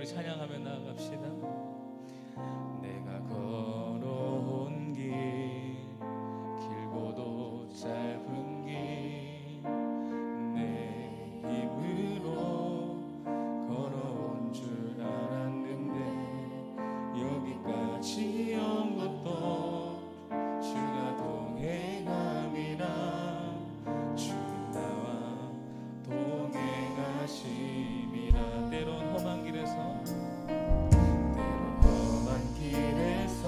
우리 찬양하며 나아갑시다. 내가 걸어온 길 길고도 짧은 길 내 힘으로 걸어온 줄 알았는데 여기까지 온 것도 주가 동행함이라 주는 나와 동행하심이라. 때론 험한 길에서 험한 길에서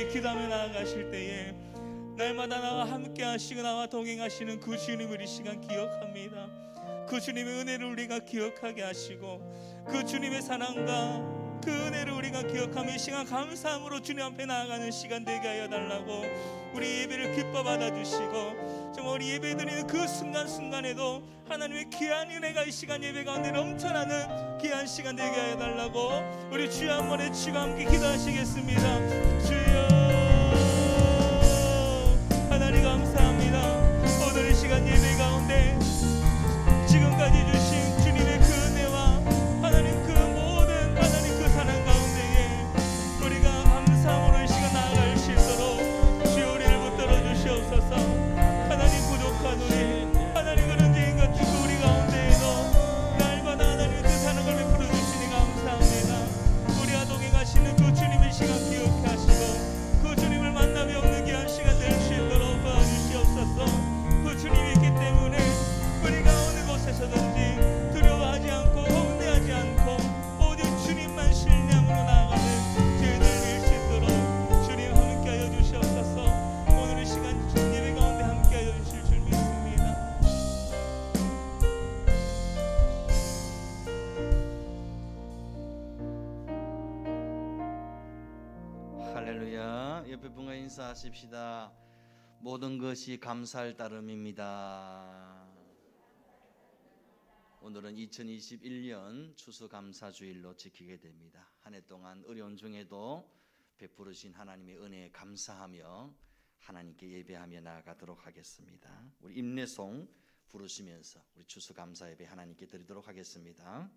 우리 기도하며 나아가실 때에 날마다 나와 함께 하시고 나와 동행하시는 그 주님을 이 시간 기억합니다. 그 주님의 은혜를 우리가 기억하게 하시고 그 주님의 사랑과 그 은혜를 우리가 기억하며 이 시간 감사함으로 주님 앞에 나아가는 시간 되게 하여 달라고 우리 예배를 기뻐 받아주시고 정말 우리 예배 드리는 그 순간순간에도 하나님의 귀한 은혜가 이 시간 예배 가운데 넘쳐나는 귀한 시간 되게 하여 달라고 우리 주여 한 번에 주와 함께 기도하시겠습니다. 주여 하나님 감사합니다. 오늘 이 시간 예배 가운데 지금까지 주신 주님의 그 은혜와 하나님 그 모든 하나님 그 사랑 가운데에 우리가 감사함으로 이 시간 나아갈 수 있도록 주여 우리를 붙들어 주시옵소서. 하나님 부족한 우리 하나님 그런 죄인 같은 그 우리 가운데에도 날마다 하나님 그 사랑을 베풀어 주시니 감사합니다. 우리와 동행하시는 그 주님의 시간 기억해 하시고 그 주님을 만남이 없는 귀한 시간 될 수 있도록 도와주시옵소서. 그 주님이 있기 때문에 우리가 어느 곳에서든지 두려워하지 않고 혼내하지 않고 오직 주님만 신뢰함으로 나아가는 저희들 될 수 있도록 주님 함께하여 주시옵소서. 오늘 이 시간 예배 가운데 함께하여 주실 줄 믿습니다. 할렐루야. 옆에 분과 인사하십시다. 모든 것이 감사할 따름입니다. 오늘은 2021년 추수감사주일로 지키게 됩니다. 한 해 동안 어려운 중에도 베풀으신 하나님의 은혜에 감사하며 하나님께 예배하며 나아가도록 하겠습니다. 우리 임내송 부르시면서 우리 추수감사 예배 하나님께 드리도록 하겠습니다.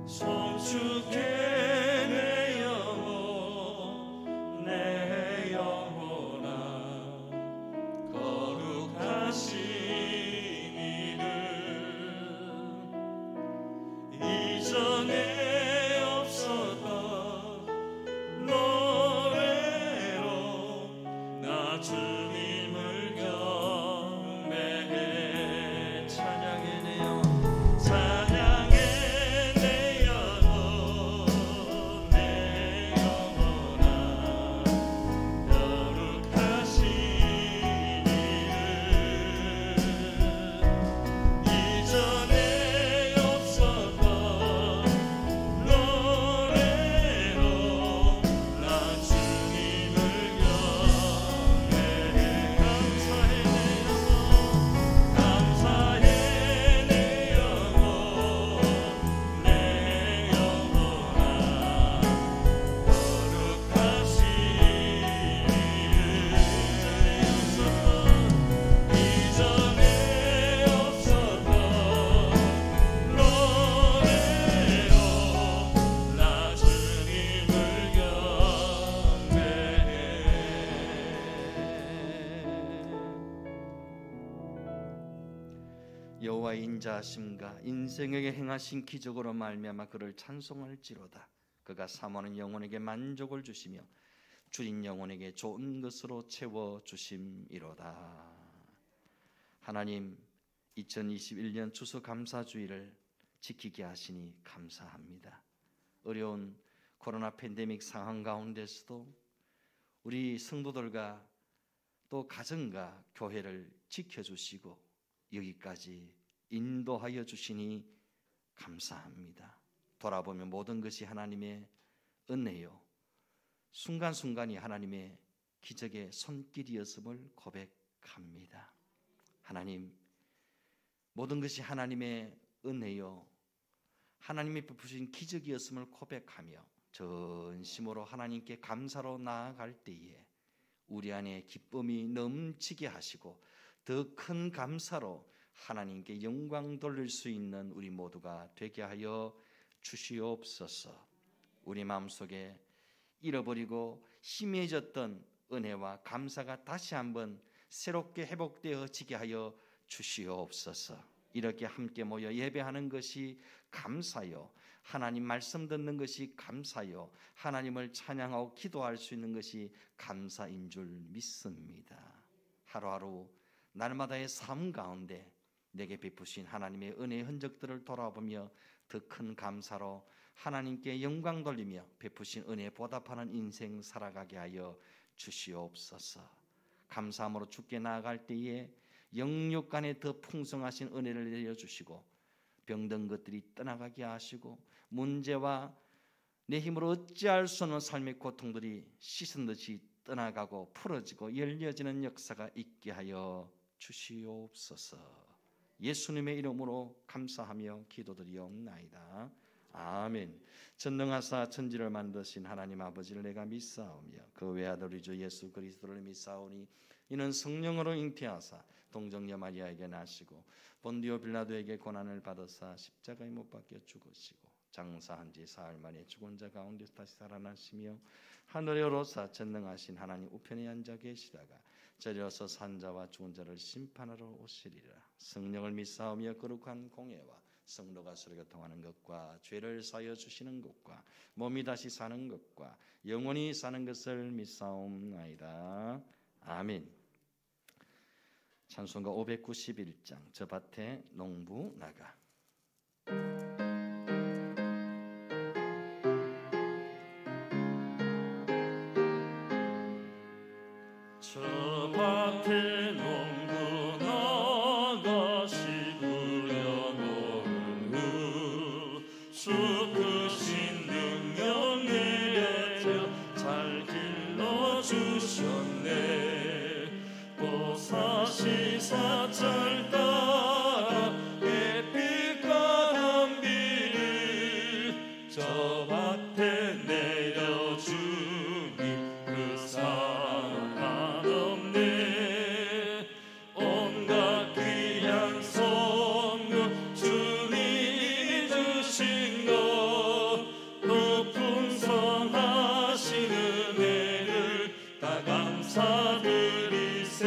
성축해 내 영혼 내 영혼아 거룩하신 이름 이전에 없었던 노래로 나 주님을 경배해 찬양해 내 영혼 여호와의 인자하심과 인생에게 행하신 기적으로 말미암아 그를 찬송할지로다. 그가 사모하는 영혼에게 만족을 주시며 줄인 영혼에게 좋은 것으로 채워 주심이로다. 하나님, 2021년 추수감사주일을 지키게 하시니 감사합니다. 어려운 코로나 팬데믹 상황 가운데서도 우리 성도들과 또 가정과 교회를 지켜주시고 여기까지 인도하여 주시니 감사합니다. 돌아보면 모든 것이 하나님의 은혜요 순간순간이 하나님의 기적의 손길이었음을 고백합니다. 하나님, 모든 것이 하나님의 은혜요 하나님이 베푸신 기적이었음을 고백하며 전심으로 하나님께 감사로 나아갈 때에 우리 안에 기쁨이 넘치게 하시고 더 큰 감사로 하나님께 영광 돌릴 수 있는 우리 모두가 되게 하여 주시옵소서. 우리 마음속에 잃어버리고 희미해졌던 은혜와 감사가 다시 한번 새롭게 회복되어지게 하여 주시옵소서. 이렇게 함께 모여 예배하는 것이 감사요 하나님 말씀 듣는 것이 감사요 하나님을 찬양하고 기도할 수 있는 것이 감사인 줄 믿습니다. 하루하루 날마다의 삶 가운데 내게 베푸신 하나님의 은혜의 흔적들을 돌아보며 더 큰 감사로 하나님께 영광 돌리며 베푸신 은혜에 보답하는 인생 살아가게 하여 주시옵소서. 감사함으로 주께 나아갈 때에 영육 간에 더 풍성하신 은혜를 내려주시고 병든 것들이 떠나가게 하시고 문제와 내 힘으로 어찌할 수 없는 삶의 고통들이 씻은 듯이 떠나가고 풀어지고 열려지는 역사가 있게 하여 주시옵소서. 예수님의 이름으로 감사하며 기도드리옵나이다. 아멘. 전능하사 천지를 만드신 하나님 아버지를 내가 믿사오며 그 외아들 우리 주 예수 그리스도를 믿사오니 이는 성령으로 잉태하사 동정녀 마리아에게 나시고 본디오 빌라도에게 고난을 받으사 십자가에 못 박혀 죽으시고 장사한 지 사흘 만에 죽은 자 가운데서 다시 살아나시며 하늘에 오르사 전능하신 하나님 우편에 앉아 계시다가 저리로서 산자와 죽은 자를 심판하러 오시리라. 성령을 믿사오며 거룩한 공예와 성도가 서로 교통하는 것과 죄를 사하여 주시는 것과 몸이 다시 사는 것과 영원히 사는 것을 믿사옵나이다. 아멘. 찬송가 591장 저 밭에 농부 나가. 저 밭에 농부 나가 씹으려 노는 주 크신 능력 내려 잘 길러주셨네. 보사시사철 따라 햇빛과 단비를 저 밭에 내려주니 그 사랑 한없네. 온갖 귀한 선물 주님이 주신 것 그 풍성하신 은혜를 다 감사드리세.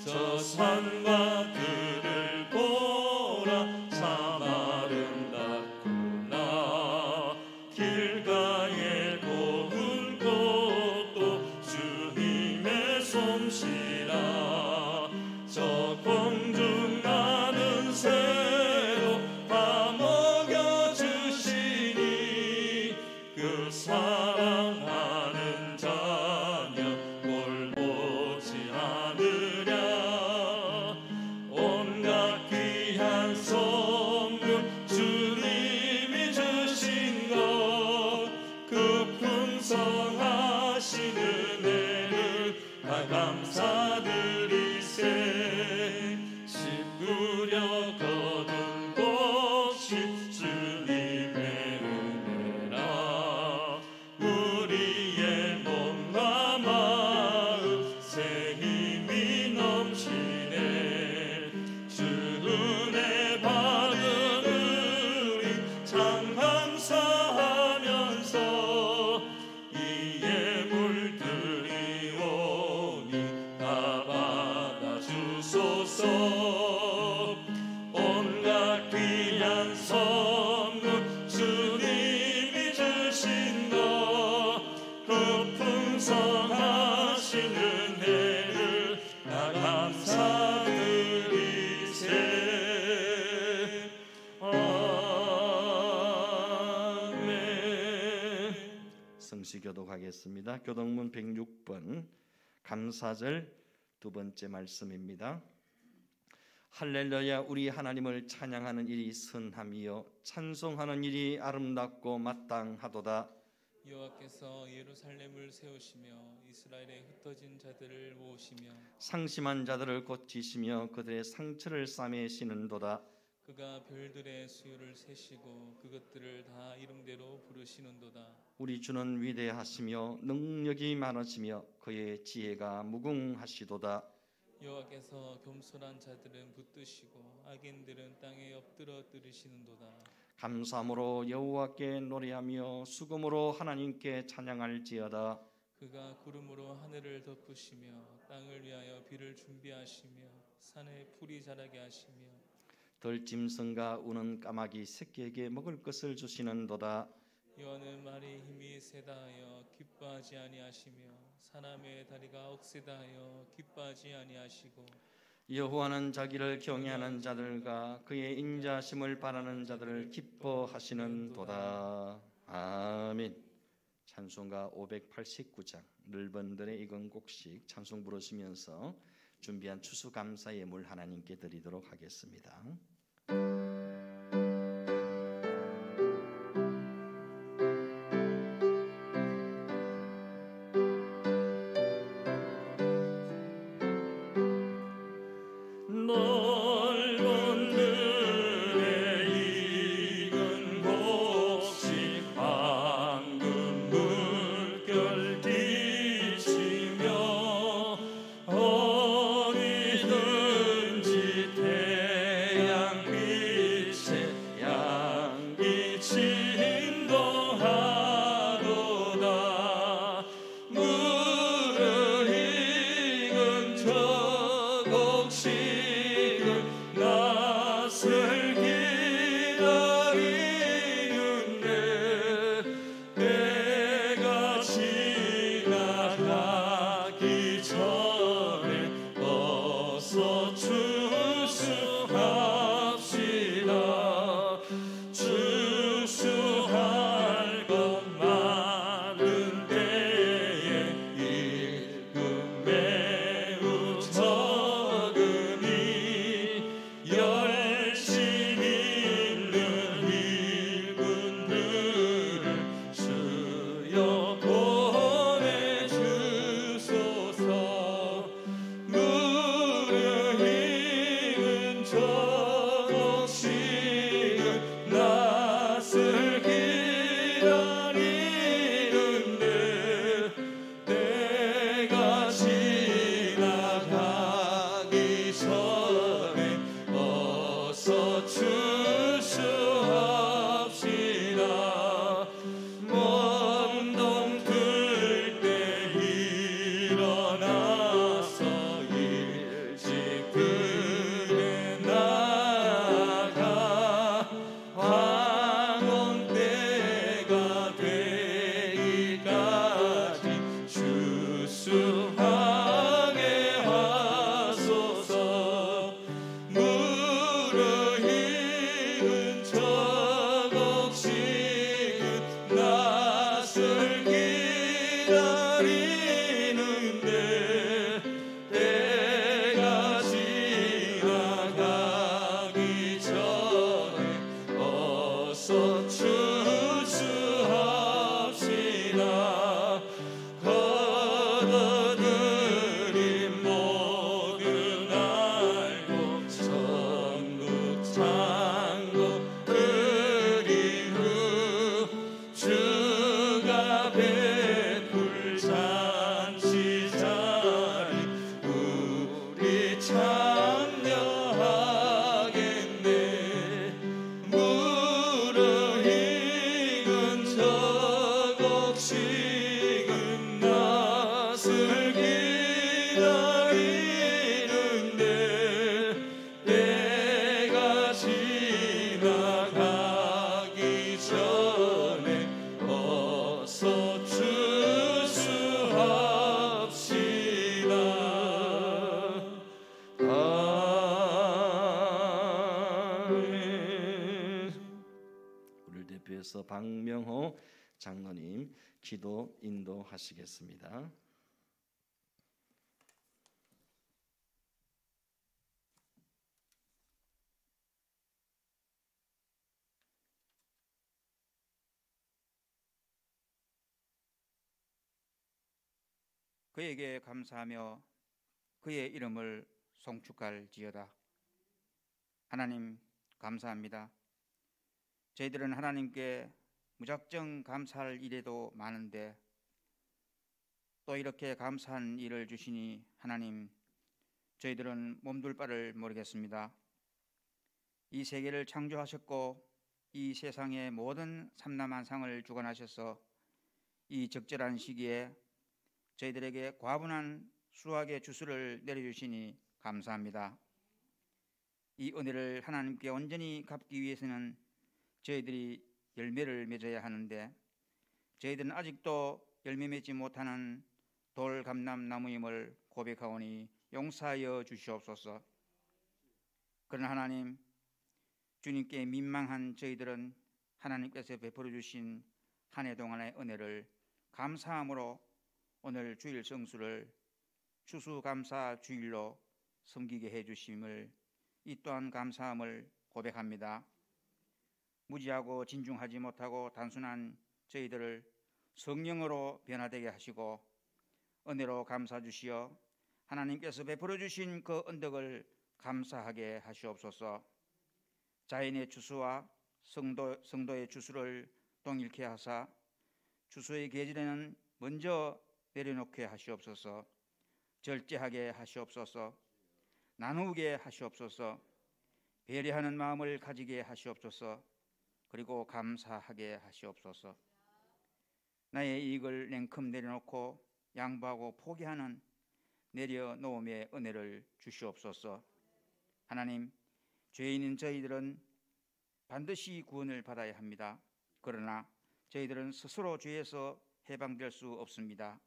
저 산과 들을 보라 참 아름답구나. 길가에 고운 꽃도 주님의 솜씨라. 저 공중나는 새도 다 먹여주시니 그 사랑하는 자녀 꼴 보지 않으랴. 온갖 귀한 선물 주님이 주신 것 그 풍성하신 은혜를 다 감사드리세. 씹으려 거둔 것이 주님의 은혜라. 우리의 몸과 마음 새 힘이 넘치네. 주 은혜 받은 우리 참 감사하면서 이에 물들이오니 다 받아주소서. 온갖 귀한 선물 주님이 주신 것 그 풍성하신 은혜를 다 감사드리세. 아멘. 성시 교독하겠습니다. 교독문 106번 감사절 두 번째 말씀입니다. 할렐루야. 우리 하나님을 찬양하는 일이 선함이요 찬송하는 일이 아름답고 마땅하도다. 여호와께서 예루살렘을 세우시며 이스라엘의 흩어진 자들을 모으시며 상심한 자들을 고치시며 그들의 상처를 싸매시는도다. 그가 별들의 수요를 세시고 그것들을 다 이름대로 부르시는도다. 우리 주는 위대하시며 능력이 많으시며 그의 지혜가 무궁하시도다. 여호와께서 겸손한 자들은 붙드시고 악인들은 땅에 엎드려 들으시는도다. 감사함으로 여호와께 노래하며 수금으로 하나님께 찬양할지어다. 그가 구름으로 하늘을 덮으시며 땅을 위하여 비를 준비하시며 산에 풀이 자라게 하시며 들짐승과 우는 까마귀 새끼에게 먹을 것을 주시는도다. 여호와는 말이 힘이 세다 하여 기뻐하지 아니하시며 사람의 다리가 억세다 하여 기뻐하지 아니하시고 여호와는 자기를 경외하는 자들과 그의 인자심을 바라는 자들을 기뻐하시는도다. 아멘. 찬송가 589장 늘번들의 익은 곡식 찬송 부르시면서 준비한 추수감사 예물 하나님께 드리도록 하겠습니다. 박명호 장로님 기도 인도하시겠습니다. 그에게 감사하며 그의 이름을 송축할지어다. 하나님 감사합니다. 저희들은 하나님께 무작정 감사할 일에도 많은데 또 이렇게 감사한 일을 주시니 하나님, 저희들은 몸둘 바를 모르겠습니다. 이 세계를 창조하셨고 이 세상의 모든 삼라만상을 주관하셔서 이 적절한 시기에 저희들에게 과분한 수확의 주수를 내려주시니 감사합니다. 이 은혜를 하나님께 온전히 갚기 위해서는 저희들이 열매를 맺어야 하는데 저희들은 아직도 열매 맺지 못하는 돌감람나무임을 고백하오니 용서하여 주시옵소서. 그러나 하나님, 주님께 민망한 저희들은 하나님께서 베풀어 주신 한 해 동안의 은혜를 감사함으로 오늘 주일 성수를 추수감사 주일로 섬기게 해주심을 이 또한 감사함을 고백합니다. 무지하고 진중하지 못하고 단순한 저희들을 성령으로 변화되게 하시고 은혜로 감사 주시어 하나님께서 베풀어 주신 그 언덕을 감사하게 하시옵소서. 자연의 추수와 성도의 추수를 동일케 하사 추수의 계절에는 먼저 내려놓게 하시옵소서. 절제하게 하시옵소서. 나누게 하시옵소서. 배려하는 마음을 가지게 하시옵소서. 그리고 감사하게 하시옵소서. 나의 이익을 냉큼 내려놓고 양보하고 포기하는 내려놓음의 은혜를 주시옵소서. 하나님, 죄인인 저희들은 반드시 구원을 받아야 합니다. 그러나 저희들은 스스로 죄에서 해방될 수 없습니다.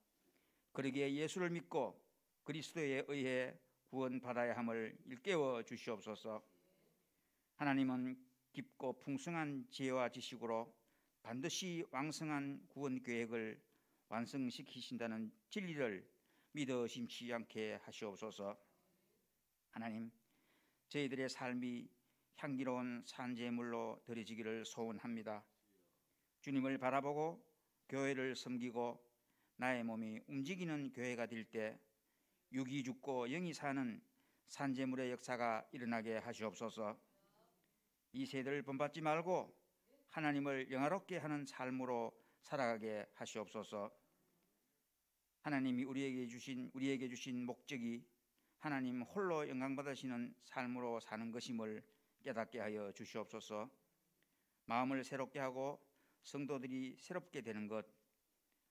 그러기에 예수를 믿고 그리스도에 의해 구원받아야 함을 일깨워 주시옵소서. 하나님은 깊고 풍성한 지혜와 지식으로 반드시 왕성한 구원 계획을 완성시키신다는 진리를 믿어 심치 않게 하시옵소서. 하나님, 저희들의 삶이 향기로운 산제물로 드려지기를 소원합니다. 주님을 바라보고 교회를 섬기고 나의 몸이 움직이는 교회가 될 때 육이 죽고 영이 사는 산제물의 역사가 일어나게 하시옵소서. 이 세대를 본받지 말고 하나님을 영화롭게 하는 삶으로 살아가게 하시옵소서. 하나님이 우리에게 주신 목적이 하나님 홀로 영광받으시는 삶으로 사는 것임을 깨닫게 하여 주시옵소서. 마음을 새롭게 하고 성도들이 새롭게 되는 것,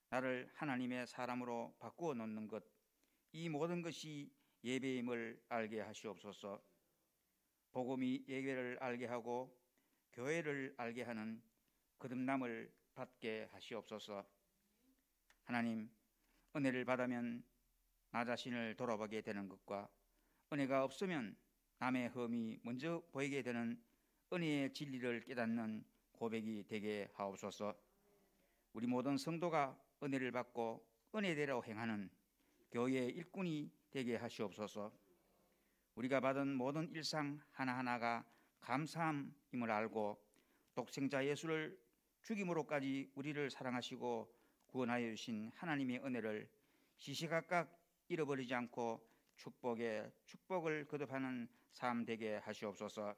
나를 하나님의 사람으로 바꾸어 놓는 것, 이 모든 것이 예배임을 알게 하시옵소서. 복음이 예배를 알게 하고 교회를 알게 하는 거듭남을 받게 하시옵소서. 하나님, 은혜를 받으면 나 자신을 돌아보게 되는 것과 은혜가 없으면 남의 흠이 먼저 보이게 되는 은혜의 진리를 깨닫는 고백이 되게 하옵소서. 우리 모든 성도가 은혜를 받고 은혜대로 행하는 교회의 일꾼이 되게 하시옵소서. 우리가 받은 모든 일상 하나하나가 감사함임을 알고 독생자 예수를 죽임으로까지 우리를 사랑하시고 구원하여 주신 하나님의 은혜를 시시각각 잃어버리지 않고 축복에 축복을 거듭하는 삶 되게 하시옵소서.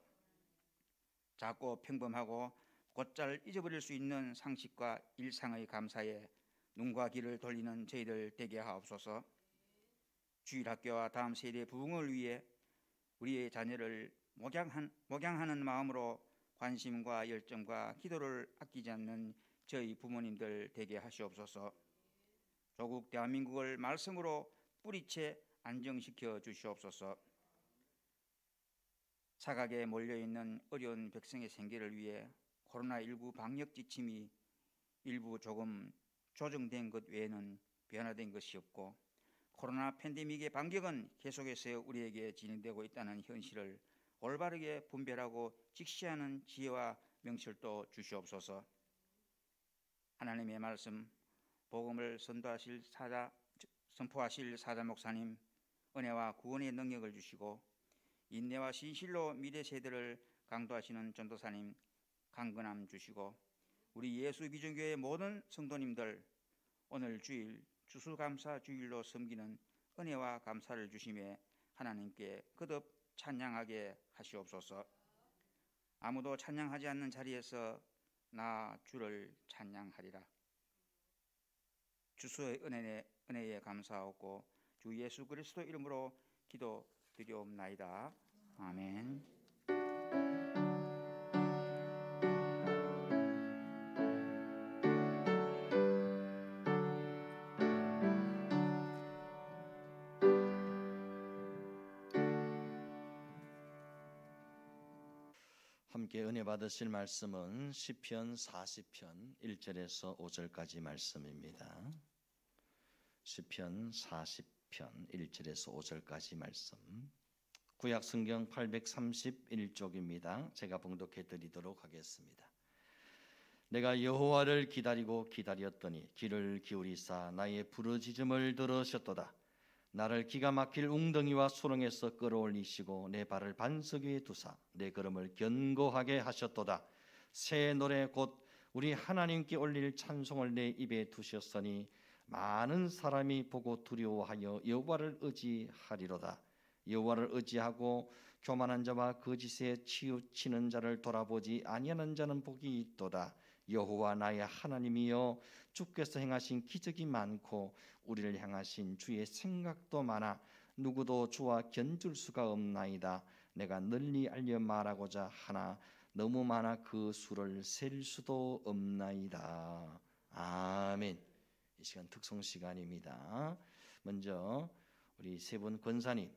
작고 평범하고 곧잘 잊어버릴 수 있는 상식과 일상의 감사에 눈과 귀를 돌리는 저희들 되게 하옵소서. 주일학교와 다음 세대의 부흥을 위해 우리의 자녀를 목양하는 마음으로 관심과 열정과 기도를 아끼지 않는 저희 부모님들 되게 하시옵소서. 조국 대한민국을 말씀으로 뿌리채 안정시켜 주시옵소서. 사각에 몰려있는 어려운 백성의 생계를 위해 코로나19 방역 지침이 일부 조금 조정된 것 외에는 변화된 것이 없고 코로나 팬데믹의 반격은 계속해서 우리에게 진행되고 있다는 현실을 올바르게 분별하고 직시하는 지혜와 명철도 주시옵소서. 하나님의 말씀 복음을 선포하실 사자 목사님 은혜와 구원의 능력을 주시고 인내와 신실로 미래 세대를 강도하시는 전도사님 강건함 주시고 우리 예수 비전교회 모든 성도님들 오늘 주일 추수감사 주일로 섬기는 은혜와 감사를 주심에 하나님께 거듭 찬양하게 하시옵소서. 아무도 찬양하지 않는 자리에서 나 주를 찬양하리라. 주수의 은혜에 감사하고 주 예수 그리스도 이름으로 기도드리옵나이다. 아멘. 함께 은혜 받으실 말씀은 시편 40편 1절에서 5절까지 말씀입니다. 시편 40편 1절에서 5절까지 말씀 구약 성경 831쪽입니다. 제가 봉독해 드리도록 하겠습니다. 내가 여호와를 기다리고 기다렸더니 귀를 기울이사 나의 부르짖음을 들으셨도다. 나를 기가 막힐 웅덩이와 수렁에서 끌어올리시고 내 발을 반석 위에 두사 내 걸음을 견고하게 하셨도다. 새 노래 곧 우리 하나님께 올릴 찬송을 내 입에 두셨으니 많은 사람이 보고 두려워하여 여호와를 의지하리로다. 여호와를 의지하고 교만한 자와 거짓에 치우치는 자를 돌아보지 아니하는 자는 복이 있도다. 여호와 나의 하나님이여, 주께서 행하신 기적이 많고 우리를 향하신 주의 생각도 많아 누구도 주와 견줄 수가 없나이다. 내가 널리 알려 말하고자 하나 너무 많아 그 수를 셀 수도 없나이다. 아멘. 이 시간 특송 시간입니다. 먼저 우리 세 분 권사님,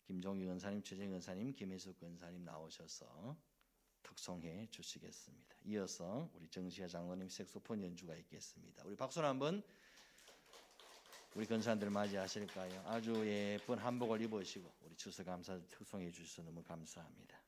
김종희 권사님, 최재형 권사님, 김혜숙 권사님 나오셔서 특송해 주시겠습니다. 이어서 우리 정시아 장로님 색소폰 연주가 있겠습니다. 우리 박수로 한번 우리 권사님들 맞이하실까요? 아주 예쁜 한복을 입으시고 우리 추수감사 특송해 주셔서 너무 감사합니다.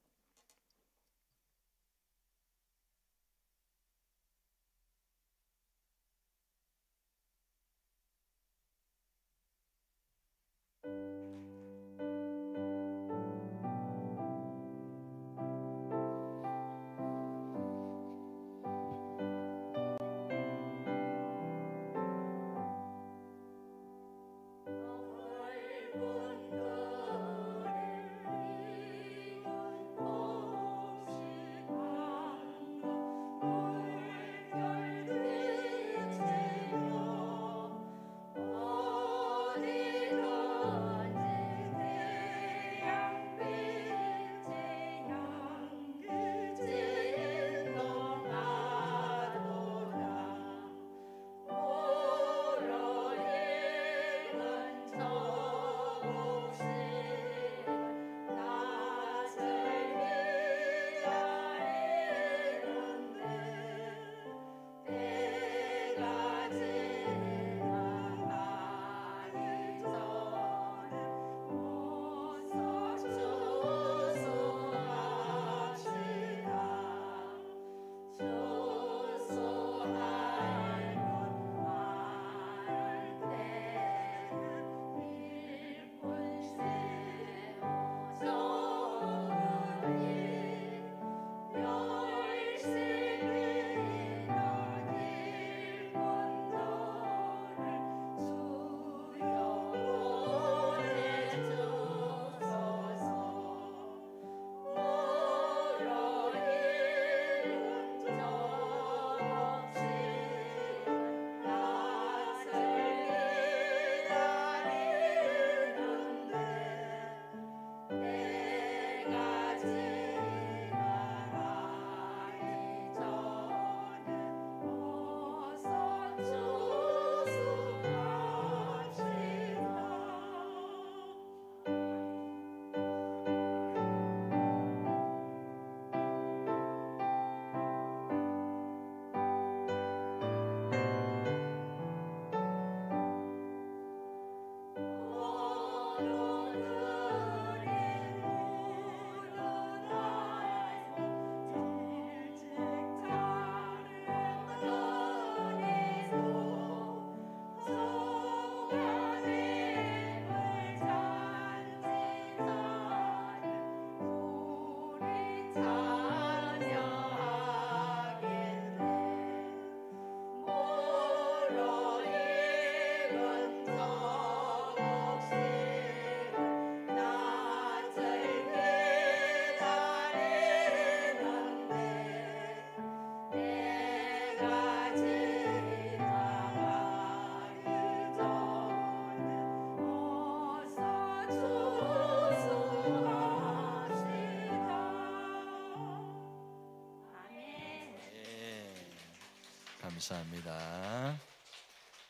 감사합니다.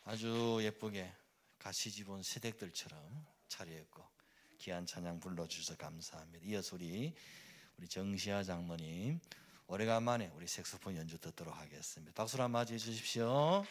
아주 예쁘게 가시집온 새댁들처럼 차려입고 귀한 찬양 불러주셔서 감사합니다. 이어서 우리 정시아 장로님 오래간만에 우리 색소폰 연주 듣도록 하겠습니다. 박수로 한번 맞이해 주십시오.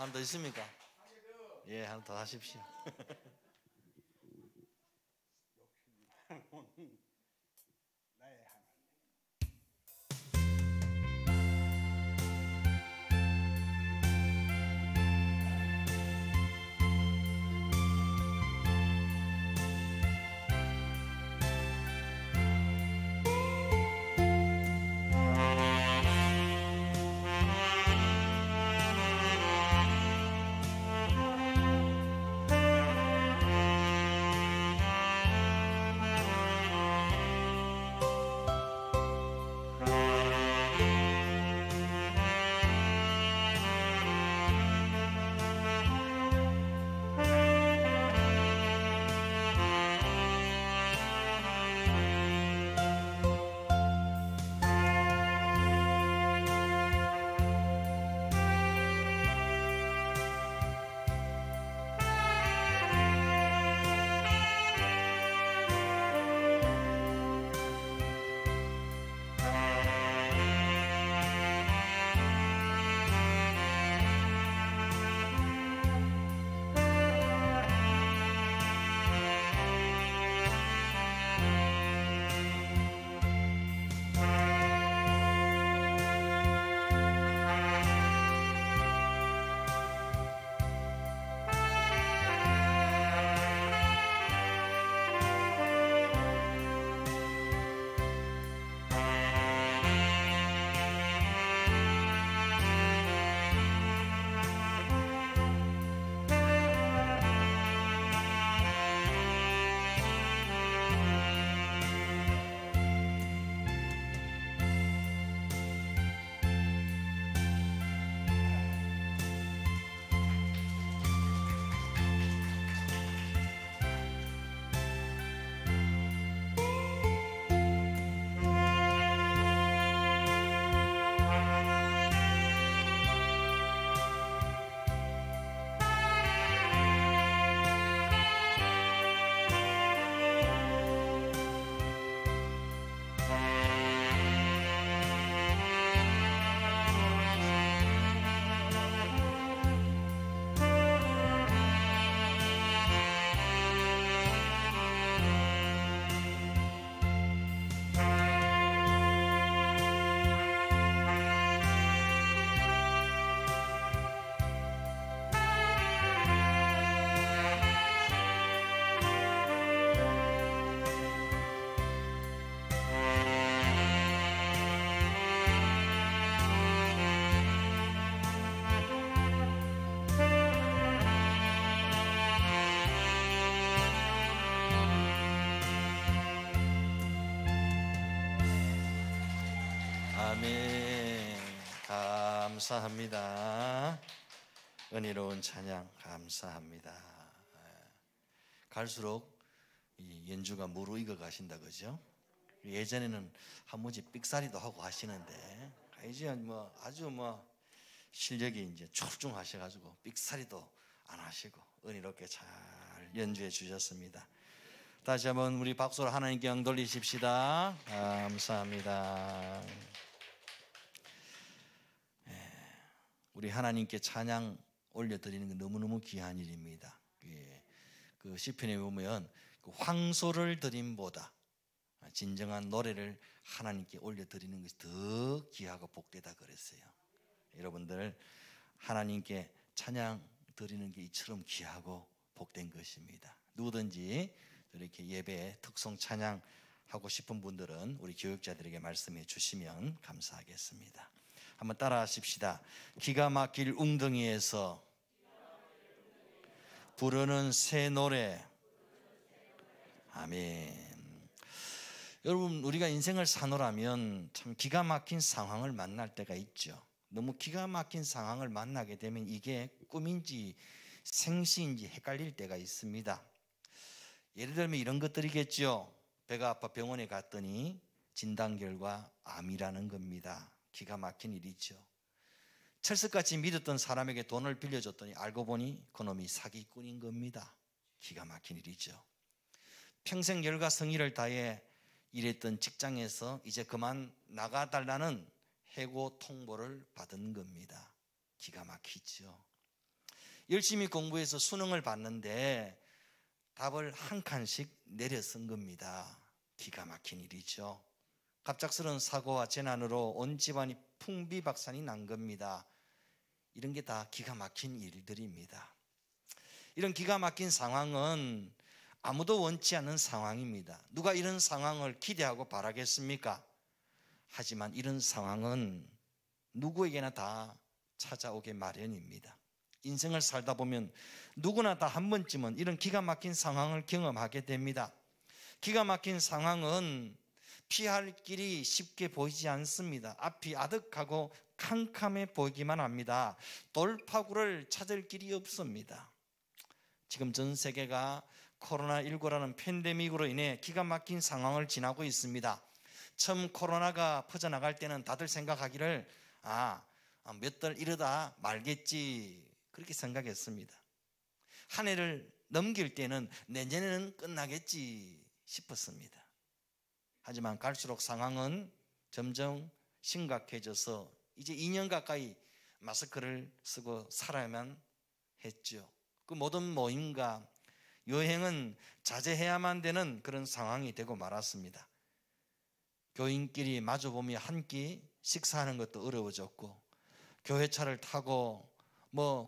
한 번 더 있습니까? 예, 한 번 더 하십시오. 아멘. 감사합니다. 은혜로운 찬양 감사합니다. 갈수록 이 연주가 무르익어 가신다 그죠? 예전에는 한 번씩 삑사리도 하고 하시는데 이제 아주 실력이 이제 출중하셔가지고 삑사리도 안 하시고 은혜롭게 잘 연주해 주셨습니다. 다시 한번 우리 박수로 하나님께 영 돌리십시다. 감사합니다. 우리 하나님께 찬양 올려드리는 게 너무너무 귀한 일입니다. 그 시편에 보면 그 황소를 드림보다 진정한 노래를 하나님께 올려드리는 것이 더 귀하고 복되다 그랬어요. 여러분들 하나님께 찬양 드리는 게 이처럼 귀하고 복된 것입니다. 누구든지 이렇게 예배에 특송 찬양 하고 싶은 분들은 우리 교육자들에게 말씀해 주시면 감사하겠습니다. 한번 따라 하십시다. 기가 막힐 웅덩이에서 부르는 새 노래. 아멘. 여러분, 우리가 인생을 사노라면 참 기가 막힌 상황을 만날 때가 있죠. 너무 기가 막힌 상황을 만나게 되면 이게 꿈인지 생시인지 헷갈릴 때가 있습니다. 예를 들면 이런 것들이겠죠. 배가 아파 병원에 갔더니 진단 결과 암이라는 겁니다. 기가 막힌 일이죠. 철석같이 믿었던 사람에게 돈을 빌려줬더니 알고 보니 그놈이 사기꾼인 겁니다. 기가 막힌 일이죠. 평생 열과 성의를 다해 일했던 직장에서 이제 그만 나가달라는 해고 통보를 받은 겁니다. 기가 막히죠. 열심히 공부해서 수능을 봤는데 답을 한 칸씩 내려 쓴 겁니다. 기가 막힌 일이죠. 갑작스러운 사고와 재난으로 온 집안이 풍비박산이 난 겁니다. 이런 게 다 기가 막힌 일들입니다. 이런 기가 막힌 상황은 아무도 원치 않는 상황입니다. 누가 이런 상황을 기대하고 바라겠습니까? 하지만 이런 상황은 누구에게나 다 찾아오게 마련입니다. 인생을 살다 보면 누구나 다 한 번쯤은 이런 기가 막힌 상황을 경험하게 됩니다. 기가 막힌 상황은 피할 길이 쉽게 보이지 않습니다. 앞이 아득하고 캄캄해 보이기만 합니다. 돌파구를 찾을 길이 없습니다. 지금 전 세계가 코로나19라는 팬데믹으로 인해 기가 막힌 상황을 지나고 있습니다. 처음 코로나가 퍼져나갈 때는 다들 생각하기를 몇 달 이러다 말겠지, 그렇게 생각했습니다. 한 해를 넘길 때는 내년에는 끝나겠지 싶었습니다. 하지만 갈수록 상황은 점점 심각해져서 이제 2년 가까이 마스크를 쓰고 살아야만 했죠. 그 모든 모임과 여행은 자제해야만 되는 그런 상황이 되고 말았습니다. 교인끼리 마주보며 한 끼 식사하는 것도 어려워졌고, 교회차를 타고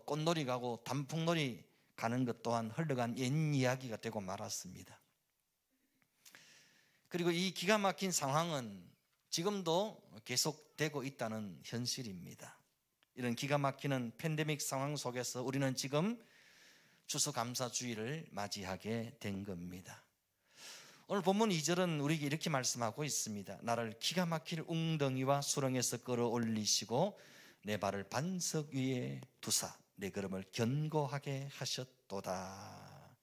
꽃놀이 가고 단풍놀이 가는 것 또한 흘러간 옛 이야기가 되고 말았습니다. 그리고 이 기가 막힌 상황은 지금도 계속되고 있다는 현실입니다. 이런 기가 막히는 팬데믹 상황 속에서 우리는 지금 추수감사주의를 맞이하게 된 겁니다. 오늘 본문 2절은 우리에게 이렇게 말씀하고 있습니다. 나를 기가 막힐 웅덩이와 수렁에서 끌어올리시고 내 발을 반석 위에 두사 내 걸음을 견고하게 하셨도다.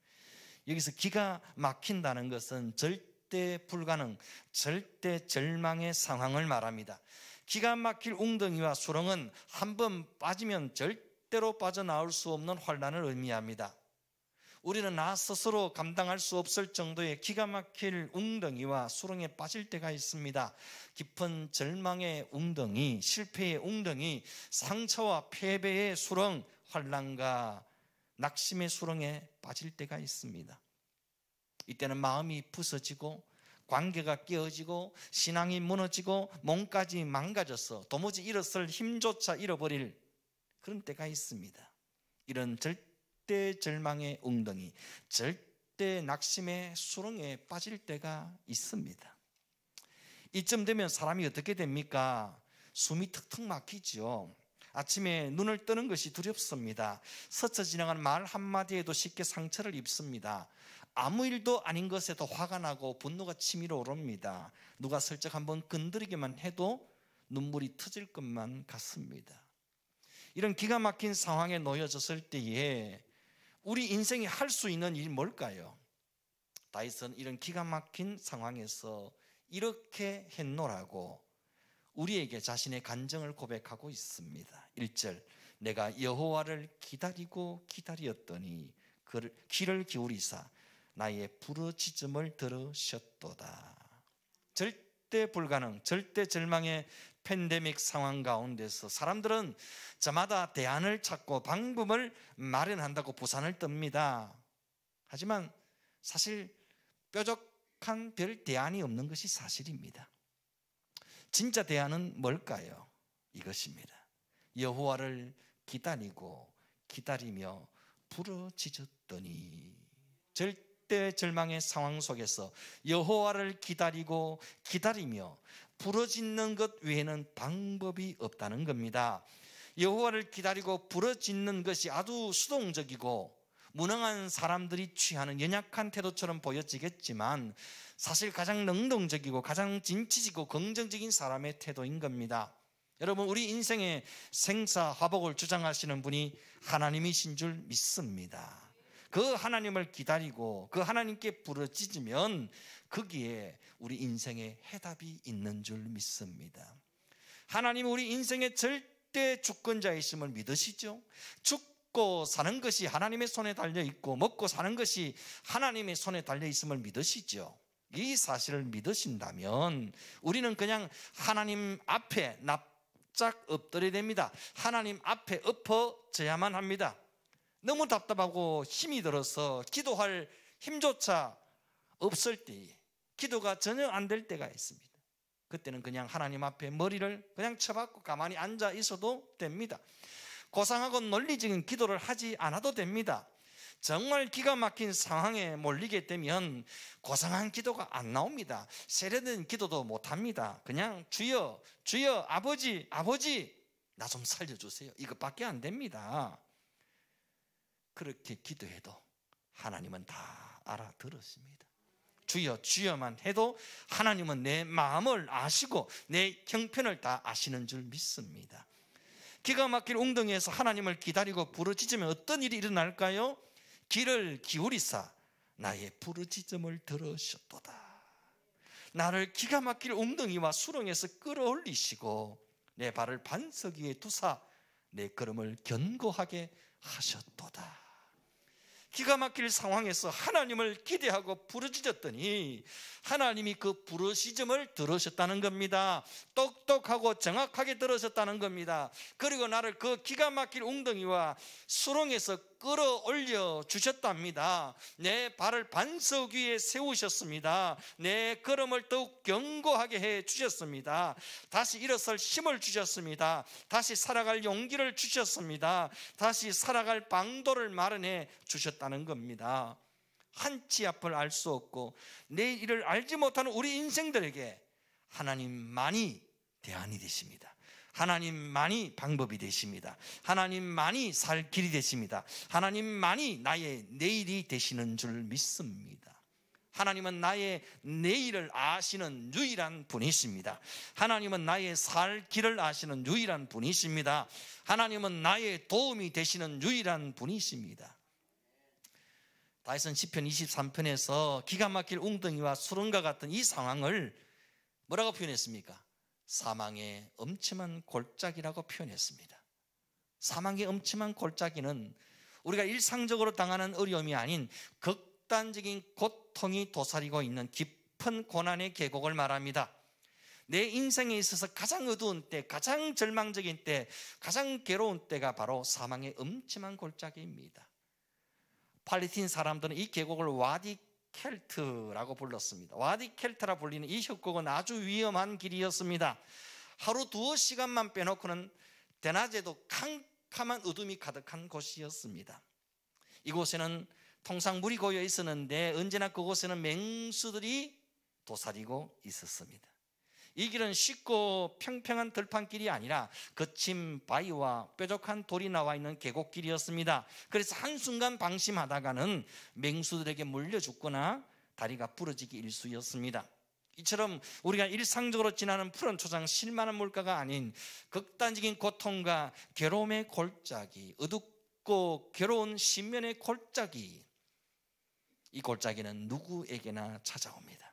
여기서 기가 막힌다는 것은 절대 불가능, 절대 절망의 상황을 말합니다. 기가 막힐 웅덩이와 수렁은 한번 빠지면 절대로 빠져나올 수 없는 환난을 의미합니다. 우리는 나 스스로 감당할 수 없을 정도의 기가 막힐 웅덩이와 수렁에 빠질 때가 있습니다. 깊은 절망의 웅덩이, 실패의 웅덩이, 상처와 패배의 수렁, 환난과 낙심의 수렁에 빠질 때가 있습니다. 이때는 마음이 부서지고 관계가 깨어지고 신앙이 무너지고 몸까지 망가져서 도무지 일어설 힘조차 잃어버릴 그런 때가 있습니다. 이런 절대 절망의 웅덩이, 절대 낙심의 수렁에 빠질 때가 있습니다. 이쯤 되면 사람이 어떻게 됩니까? 숨이 턱턱 막히죠. 아침에 눈을 뜨는 것이 두렵습니다. 스쳐 지나가는 말 한마디에도 쉽게 상처를 입습니다. 아무 일도 아닌 것에도 화가 나고 분노가 치밀어 오릅니다. 누가 슬쩍 한번 건드리기만 해도 눈물이 터질 것만 같습니다. 이런 기가 막힌 상황에 놓여졌을 때에 우리 인생이 할 수 있는 일이 뭘까요? 다윗은 이런 기가 막힌 상황에서 이렇게 했노라고 우리에게 자신의 간증을 고백하고 있습니다. 1절, 내가 여호와를 기다리고 기다렸더니 귀를 기울이사 나의 부르짖음을 들으셨도다. 절대 불가능, 절대 절망의 팬데믹 상황 가운데서 사람들은 저마다 대안을 찾고 방법을 마련한다고 부산을 뜹니다. 하지만 사실 뾰족한 별 대안이 없는 것이 사실입니다. 진짜 대안은 뭘까요? 이것입니다. 여호와를 기다리고 기다리며 부르짖었더니, 절대 절망의 상황 속에서 여호와를 기다리고 기다리며 부르짖는 것 외에는 방법이 없다는 겁니다. 여호와를 기다리고 부르짖는 것이 아주 수동적이고 무능한 사람들이 취하는 연약한 태도처럼 보여지겠지만 사실 가장 능동적이고 가장 진취적이고 긍정적인 사람의 태도인 겁니다. 여러분, 우리 인생의 생사화복을 주장하시는 분이 하나님이신 줄 믿습니다. 그 하나님을 기다리고 그 하나님께 부르짖으면 거기에 우리 인생의 해답이 있는 줄 믿습니다. 하나님은 우리 인생의 절대 주권자이심을 믿으시죠? 죽고 사는 것이 하나님의 손에 달려있고 먹고 사는 것이 하나님의 손에 달려있음을 믿으시죠? 이 사실을 믿으신다면 우리는 그냥 하나님 앞에 납작 엎드려야 됩니다. 하나님 앞에 엎어져야만 합니다. 너무 답답하고 힘이 들어서 기도할 힘조차 없을 때에 기도가 전혀 안 될 때가 있습니다. 그때는 그냥 하나님 앞에 머리를 그냥 쳐박고 가만히 앉아 있어도 됩니다. 고상하고 논리적인 기도를 하지 않아도 됩니다. 정말 기가 막힌 상황에 몰리게 되면 고상한 기도가 안 나옵니다. 세련된 기도도 못합니다. 그냥 주여 주여 아버지 아버지 나 좀 살려주세요, 이것밖에 안 됩니다. 그렇게 기도해도 하나님은 다 알아들으십니다. 주여 주여만 해도 하나님은 내 마음을 아시고 내 형편을 다 아시는 줄 믿습니다. 기가 막힐 웅덩이에서 하나님을 기다리고 부르짖으면 어떤 일이 일어날까요? 귀를 기울이사 나의 부르짖음을 들으셨도다. 나를 기가 막힐 웅덩이와 수렁에서 끌어올리시고 내 발을 반석 위에 두사 내 걸음을 견고하게 하셨도다. 기가 막힐 상황에서 하나님을 기대하고 부르짖었더니 하나님이 그 부르짖음을 들으셨다는 겁니다. 똑똑하고 정확하게 들으셨다는 겁니다. 그리고 나를 그 기가 막힐 웅덩이와 수렁에서 끌어올려 주셨답니다. 내 발을 반석 위에 세우셨습니다. 내 걸음을 더욱 견고하게 해 주셨습니다. 다시 일어설 힘을 주셨습니다. 다시 살아갈 용기를 주셨습니다. 다시 살아갈 방도를 마련해 주셨다는 겁니다. 한치 앞을 알 수 없고 내일을 알지 못하는 우리 인생들에게 하나님만이 대안이 되십니다. 하나님만이 방법이 되십니다. 하나님만이 살 길이 되십니다. 하나님만이 나의 내일이 되시는 줄 믿습니다. 하나님은 나의 내일을 아시는 유일한 분이십니다. 하나님은 나의 살 길을 아시는 유일한 분이십니다. 하나님은 나의 도움이 되시는 유일한 분이십니다. 다윗은 시편 23편에서 기가 막힐 웅덩이와 수렁과 같은 이 상황을 뭐라고 표현했습니까? 사망의 엄침한 골짜기라고 표현했습니다. 사망의 엄침한 골짜기는 우리가 일상적으로 당하는 어려움이 아닌 극단적인 고통이 도사리고 있는 깊은 고난의 계곡을 말합니다. 내 인생에 있어서 가장 어두운 때, 가장 절망적인 때, 가장 괴로운 때가 바로 사망의 엄침한 골짜기입니다. 팔레스타인 사람들은 이 계곡을 와디 켈트라고 불렀습니다. 와디 켈트라 불리는 이 협곡은 아주 위험한 길이었습니다. 하루 2시간만 빼놓고는 대낮에도 캄캄한 어둠이 가득한 곳이었습니다. 이곳에는 통상 물이 고여 있었는데 언제나 그곳에는 맹수들이 도사리고 있었습니다. 이 길은 쉽고 평평한 들판길이 아니라 거친 바위와 뾰족한 돌이 나와 있는 계곡길이었습니다. 그래서 한순간 방심하다가는 맹수들에게 물려 죽거나 다리가 부러지기 일쑤였습니다. 이처럼 우리가 일상적으로 지나는 푸른 초장 실만한 물가가 아닌 극단적인 고통과 괴로움의 골짜기, 어둡고 괴로운 신면의 골짜기, 이 골짜기는 누구에게나 찾아옵니다.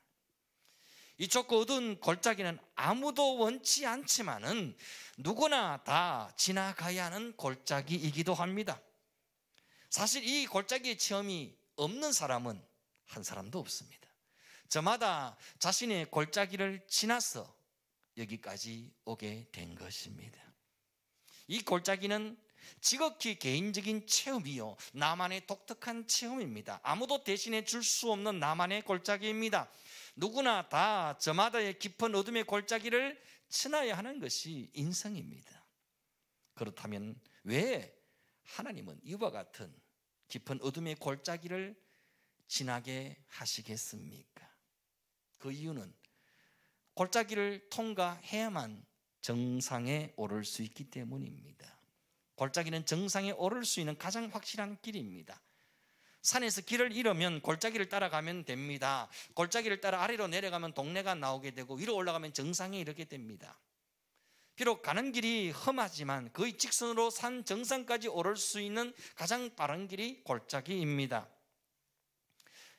이 좁고 어두운 골짜기는 아무도 원치 않지만은 누구나 다 지나가야 하는 골짜기이기도 합니다. 사실 이 골짜기의 체험이 없는 사람은 한 사람도 없습니다. 저마다 자신의 골짜기를 지나서 여기까지 오게 된 것입니다. 이 골짜기는 지극히 개인적인 체험이요, 나만의 독특한 체험입니다. 아무도 대신해 줄 수 없는 나만의 골짜기입니다. 누구나 다 저마다의 깊은 어둠의 골짜기를 지나야 하는 것이 인생입니다. 그렇다면 왜 하나님은 이와 같은 깊은 어둠의 골짜기를 지나게 하시겠습니까? 그 이유는 골짜기를 통과해야만 정상에 오를 수 있기 때문입니다. 골짜기는 정상에 오를 수 있는 가장 확실한 길입니다. 산에서 길을 잃으면 골짜기를 따라가면 됩니다. 골짜기를 따라 아래로 내려가면 동네가 나오게 되고 위로 올라가면 정상에 이르게 됩니다. 비록 가는 길이 험하지만 거의 직선으로 산 정상까지 오를 수 있는 가장 빠른 길이 골짜기입니다.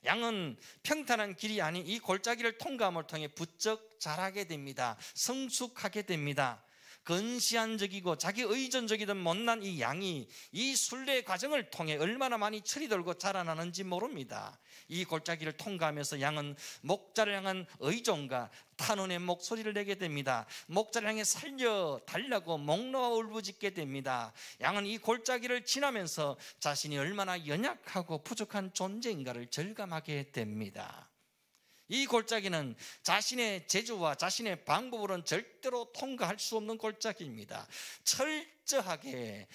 양은 평탄한 길이 아닌 이 골짜기를 통과함을 통해 부쩍 자라게 됩니다. 성숙하게 됩니다. 근시안적이고 자기 의존적이던 못난 이 양이 이 순례 과정을 통해 얼마나 많이 철이 들고 자라나는지 모릅니다. 이 골짜기를 통과하면서 양은 목자를 향한 의존과 탄원의 목소리를 내게 됩니다. 목자를 향해 살려달라고 목 놓아 울부짖게 됩니다. 양은 이 골짜기를 지나면서 자신이 얼마나 연약하고 부족한 존재인가를 절감하게 됩니다. 이 골짜기는 자신의 재주와 자신의 방법으로는 절대로 통과할 수 없는 골짜기입니다. 철저하게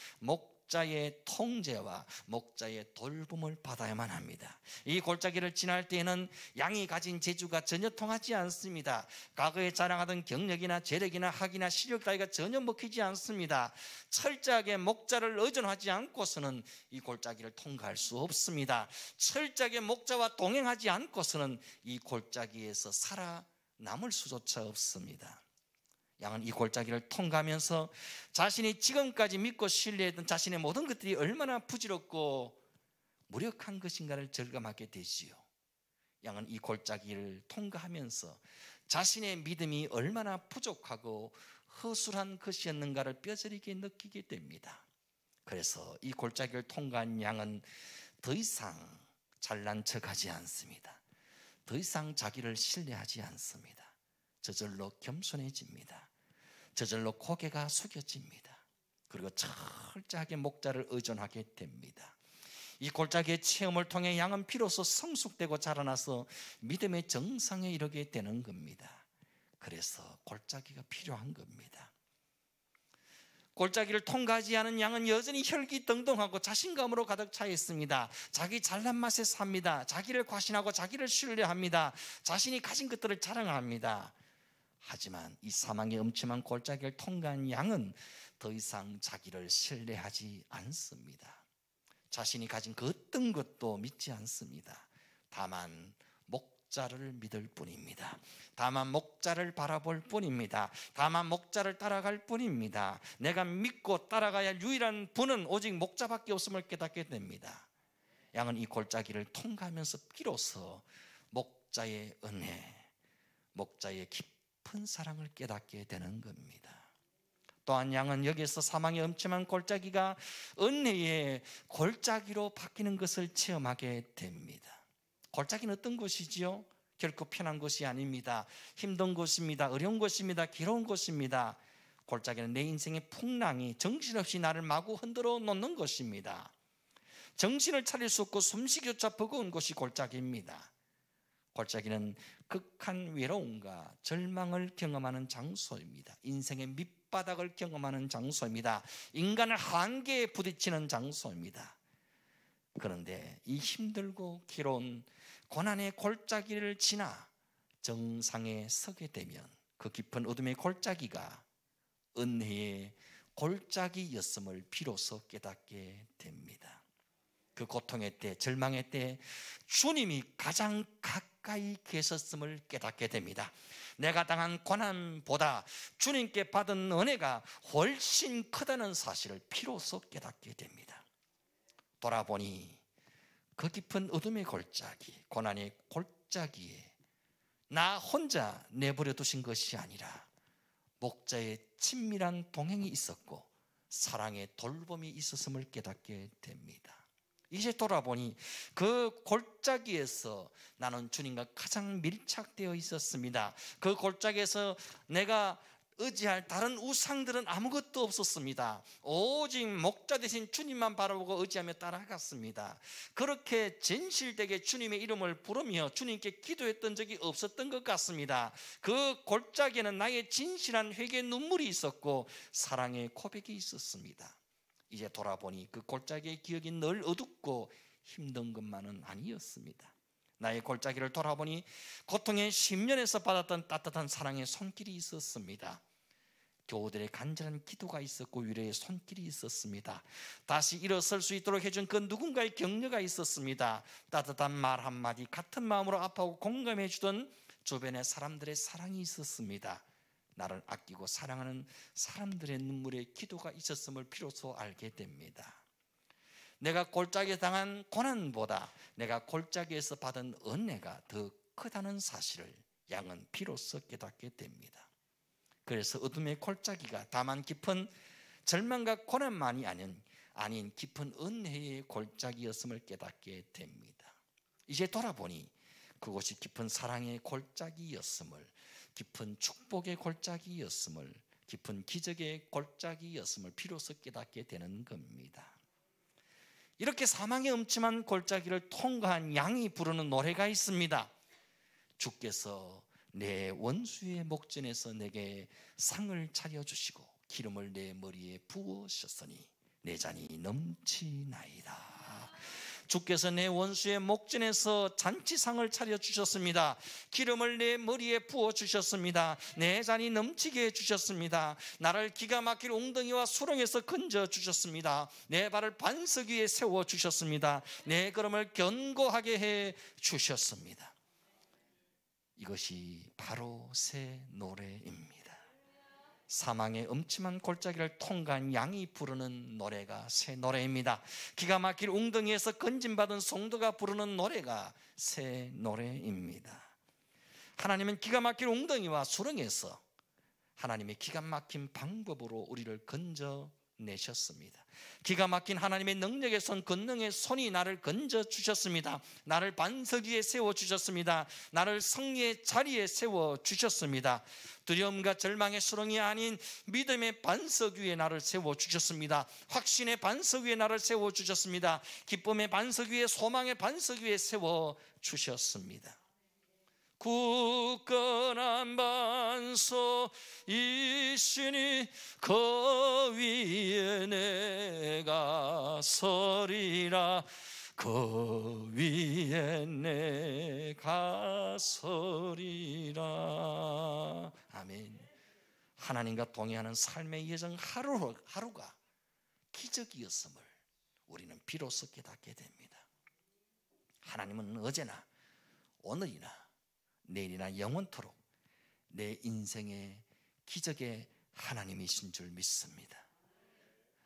목자의 통제와 목자의 돌봄을 받아야만 합니다. 이 골짜기를 지날 때에는 양이 가진 재주가 전혀 통하지 않습니다. 과거에 자랑하던 경력이나 재력이나 학이나 실력 따위가 전혀 먹히지 않습니다. 철저하게 목자를 의존하지 않고서는 이 골짜기를 통과할 수 없습니다. 철저하게 목자와 동행하지 않고서는 이 골짜기에서 살아남을 수조차 없습니다. 양은 이 골짜기를 통과하면서 자신이 지금까지 믿고 신뢰했던 자신의 모든 것들이 얼마나 부질없고 무력한 것인가를 절감하게 되지요. 양은 이 골짜기를 통과하면서 자신의 믿음이 얼마나 부족하고 허술한 것이었는가를 뼈저리게 느끼게 됩니다. 그래서 이 골짜기를 통과한 양은 더 이상 잘난 척하지 않습니다. 더 이상 자기를 신뢰하지 않습니다. 저절로 겸손해집니다. 저절로 고개가 숙여집니다. 그리고 철저하게 목자를 의존하게 됩니다. 이 골짜기의 체험을 통해 양은 비로소 성숙되고 자라나서 믿음의 정상에 이르게 되는 겁니다. 그래서 골짜기가 필요한 겁니다. 골짜기를 통과하지 않은 양은 여전히 혈기등등하고 자신감으로 가득 차 있습니다. 자기 잘난 맛에 삽니다. 자기를 과신하고 자기를 신뢰합니다. 자신이 가진 것들을 자랑합니다. 하지만 이 사망의 음침한 골짜기를 통과한 양은 더 이상 자기를 신뢰하지 않습니다. 자신이 가진 그 어떤 것도 믿지 않습니다. 다만 목자를 믿을 뿐입니다. 다만 목자를 바라볼 뿐입니다. 다만 목자를 따라갈 뿐입니다. 내가 믿고 따라가야 할 유일한 분은 오직 목자밖에 없음을 깨닫게 됩니다. 양은 이 골짜기를 통과하면서 비로소 목자의 은혜, 목자의 깊은 사랑을 깨닫게 되는 겁니다. 또한 양은 여기에서 사망의 음침한 골짜기가 은혜의 골짜기로 바뀌는 것을 체험하게 됩니다. 골짜기는 어떤 곳이지요? 결코 편한 곳이 아닙니다. 힘든 곳입니다. 어려운 곳입니다. 괴로운 곳입니다. 골짜기는 내 인생의 풍랑이 정신없이 나를 마구 흔들어 놓는 것입니다. 정신을 차릴 수 없고 숨쉬기조차 버거운 곳이 골짜기입니다. 골짜기는 극한 외로움과 절망을 경험하는 장소입니다. 인생의 밑바닥을 경험하는 장소입니다. 인간의 한계에 부딪히는 장소입니다. 그런데 이 힘들고 괴로운 고난의 골짜기를 지나 정상에 서게 되면 그 깊은 어둠의 골짜기가 은혜의 골짜기였음을 비로소 깨닫게 됩니다. 그 고통의 때, 절망의 때 주님이 가장 가까이 계셨음을 깨닫게 됩니다. 내가 당한 고난보다 주님께 받은 은혜가 훨씬 크다는 사실을 비로소 깨닫게 됩니다. 돌아보니 그 깊은 어둠의 골짜기, 고난의 골짜기에 나 혼자 내버려 두신 것이 아니라 목자의 친밀한 동행이 있었고 사랑의 돌봄이 있었음을 깨닫게 됩니다. 이제 돌아보니 그 골짜기에서 나는 주님과 가장 밀착되어 있었습니다. 그 골짜기에서 내가 의지할 다른 우상들은 아무것도 없었습니다. 오직 목자 대신 주님만 바라보고 의지하며 따라갔습니다. 그렇게 진실되게 주님의 이름을 부르며 주님께 기도했던 적이 없었던 것 같습니다. 그 골짜기에는 나의 진실한 회개의 눈물이 있었고 사랑의 고백이 있었습니다. 이제 돌아보니 그 골짜기의 기억이 늘 어둡고 힘든 것만은 아니었습니다. 나의 골짜기를 돌아보니 고통의 10년에서 받았던 따뜻한 사랑의 손길이 있었습니다. 교우들의 간절한 기도가 있었고 위로의 손길이 있었습니다. 다시 일어설 수 있도록 해준 그 누군가의 격려가 있었습니다. 따뜻한 말 한마디, 같은 마음으로 아파하고 공감해 주던 주변의 사람들의 사랑이 있었습니다. 나를 아끼고 사랑하는 사람들의 눈물의 기도가 있었음을 비로소 알게 됩니다. 내가 골짜기에 당한 고난보다 내가 골짜기에서 받은 은혜가 더 크다는 사실을 양은 비로소 깨닫게 됩니다. 그래서 어둠의 골짜기가 다만 깊은 절망과 고난만이 아닌 깊은 은혜의 골짜기였음을 깨닫게 됩니다. 이제 돌아보니 그곳이 깊은 사랑의 골짜기였음을, 깊은 축복의 골짜기였음을, 깊은 기적의 골짜기였음을 비로소 깨닫게 되는 겁니다. 이렇게 사망의 음침한 골짜기를 통과한 양이 부르는 노래가 있습니다. 주께서 내 원수의 목전에서 내게 상을 차려주시고 기름을 내 머리에 부으셨으니 내 잔이 넘치나이다. 주께서 내 원수의 목전에서 잔치상을 차려주셨습니다. 기름을 내 머리에 부어주셨습니다. 내 잔이 넘치게 해주셨습니다. 나를 기가 막힐 웅덩이와 수렁에서 건져주셨습니다. 내 발을 반석 위에 세워주셨습니다. 내 걸음을 견고하게 해주셨습니다. 이것이 바로 새 노래입니다. 사망의 음침한 골짜기를 통과한 양이 부르는 노래가 새 노래입니다. 기가 막힐 웅덩이에서 건짐받은 성도가 부르는 노래가 새 노래입니다. 하나님은 기가 막힐 웅덩이와 수렁에서 하나님의 기가 막힌 방법으로 우리를 건져내셨습니다. 기가 막힌 하나님의 능력의 손, 권능의 손이 나를 건져주셨습니다. 나를 반석 위에 세워주셨습니다. 나를 승리의 자리에 세워주셨습니다. 두려움과 절망의 수렁이 아닌 믿음의 반석 위에 나를 세워주셨습니다. 확신의 반석 위에 나를 세워주셨습니다. 기쁨의 반석 위에, 소망의 반석 위에 세워주셨습니다. 굳건한 반석이시니 그 위에 내가 서리라. 그 위에 내가 서리라. 아멘. 하나님과 동행하는 삶의 여정 하루가 기적이었음을 우리는 비로소 깨닫게 됩니다. 하나님은 어제나 오늘이나 내일이나 영원토록 내 인생의 기적의 하나님이신 줄 믿습니다.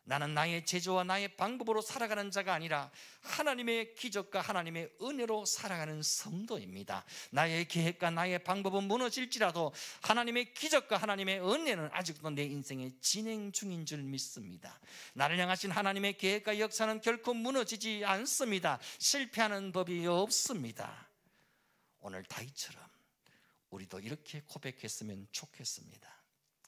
나는 나의 제조와 나의 방법으로 살아가는 자가 아니라 하나님의 기적과 하나님의 은혜로 살아가는 성도입니다. 나의 계획과 나의 방법은 무너질지라도 하나님의 기적과 하나님의 은혜는 아직도 내 인생의 진행 중인 줄 믿습니다. 나를 향하신 하나님의 계획과 역사는 결코 무너지지 않습니다. 실패하는 법이 없습니다. 오늘 다윗처럼 우리도 이렇게 고백했으면 좋겠습니다.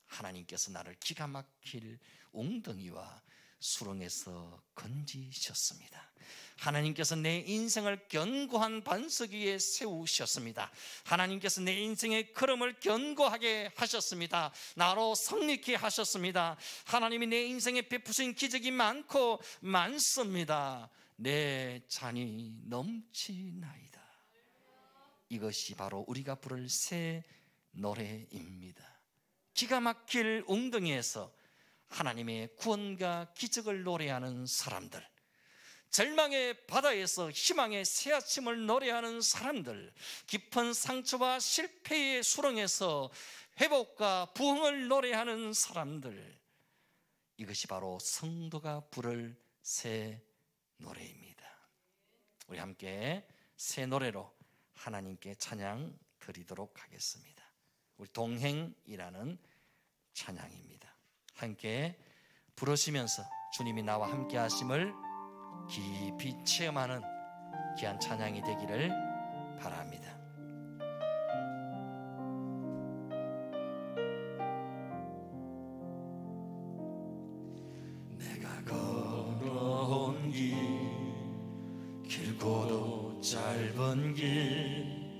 하나님께서 나를 기가 막힐 웅덩이와 수렁에서 건지셨습니다. 하나님께서 내 인생을 견고한 반석 위에 세우셨습니다. 하나님께서 내 인생의 걸음을 견고하게 하셨습니다. 나로 성립케 하셨습니다. 하나님이 내 인생에 베푸신 기적이 많고 많습니다. 내 잔이 넘치나이다. 이것이 바로 우리가 부를 새 노래입니다. 기가 막힐 웅덩이에서 하나님의 구원과 기적을 노래하는 사람들, 절망의 바다에서 희망의 새 아침을 노래하는 사람들, 깊은 상처와 실패의 수렁에서 회복과 부흥을 노래하는 사람들, 이것이 바로 성도가 부를 새 노래입니다. 우리 함께 새 노래로 하나님께 찬양 드리도록 하겠습니다. 우리 동행이라는 찬양입니다. 함께 부르시면서 주님이 나와 함께 하심을 깊이 체험하는 귀한 찬양이 되기를 바랍니다. 내가 걸어온 길, 길고도 짧은 길,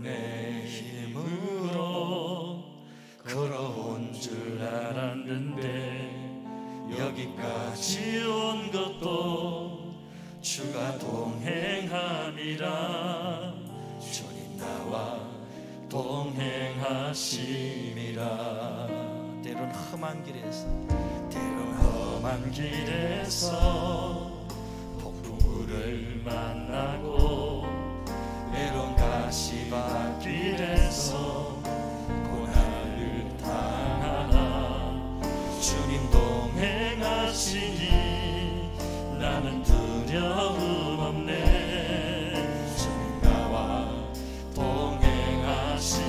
내 힘으로 걸어온 줄 알았는데 여기까지 온 것도 주가 동행함이라. 주님 나와 동행하심이라. 때론 험한 길에서 폭풍우를 만나고 때론 가시밭길에서 고난을 당하나 주님 동행하시니 나는 두려움 없네. 주님 나와 동행하시니라.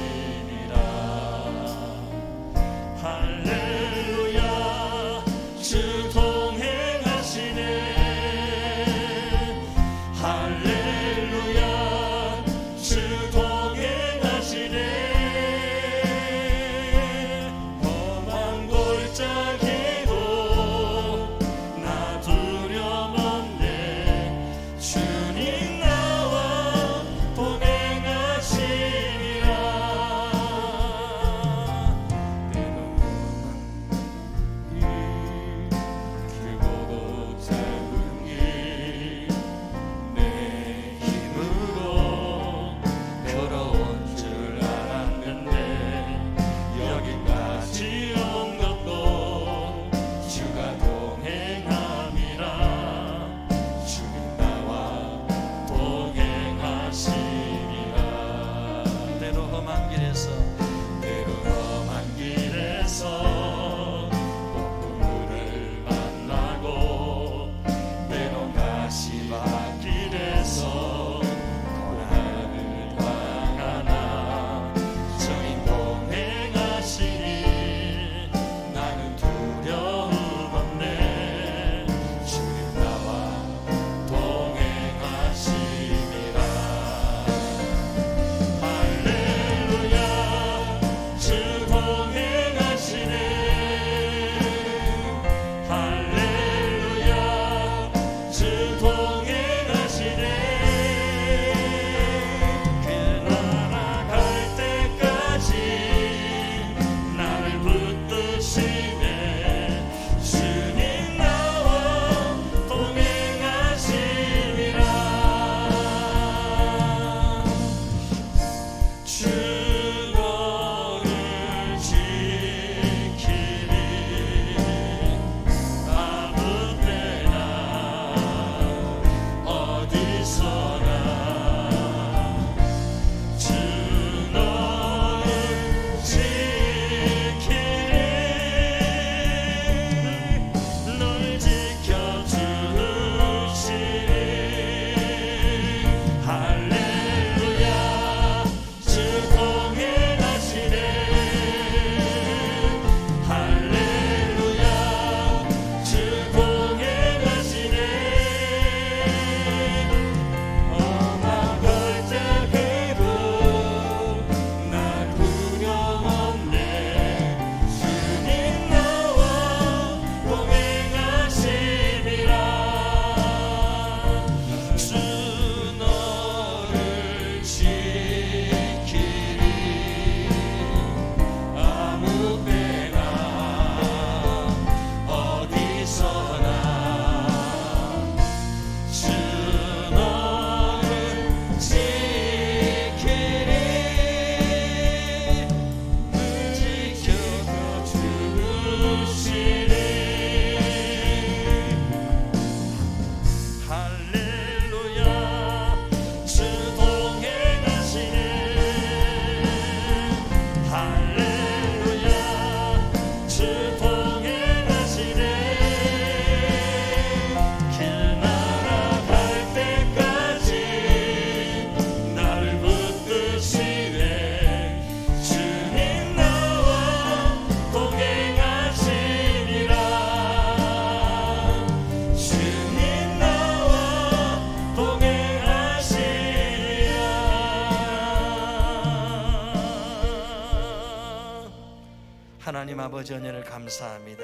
하나님 아버지 은혜를 감사합니다.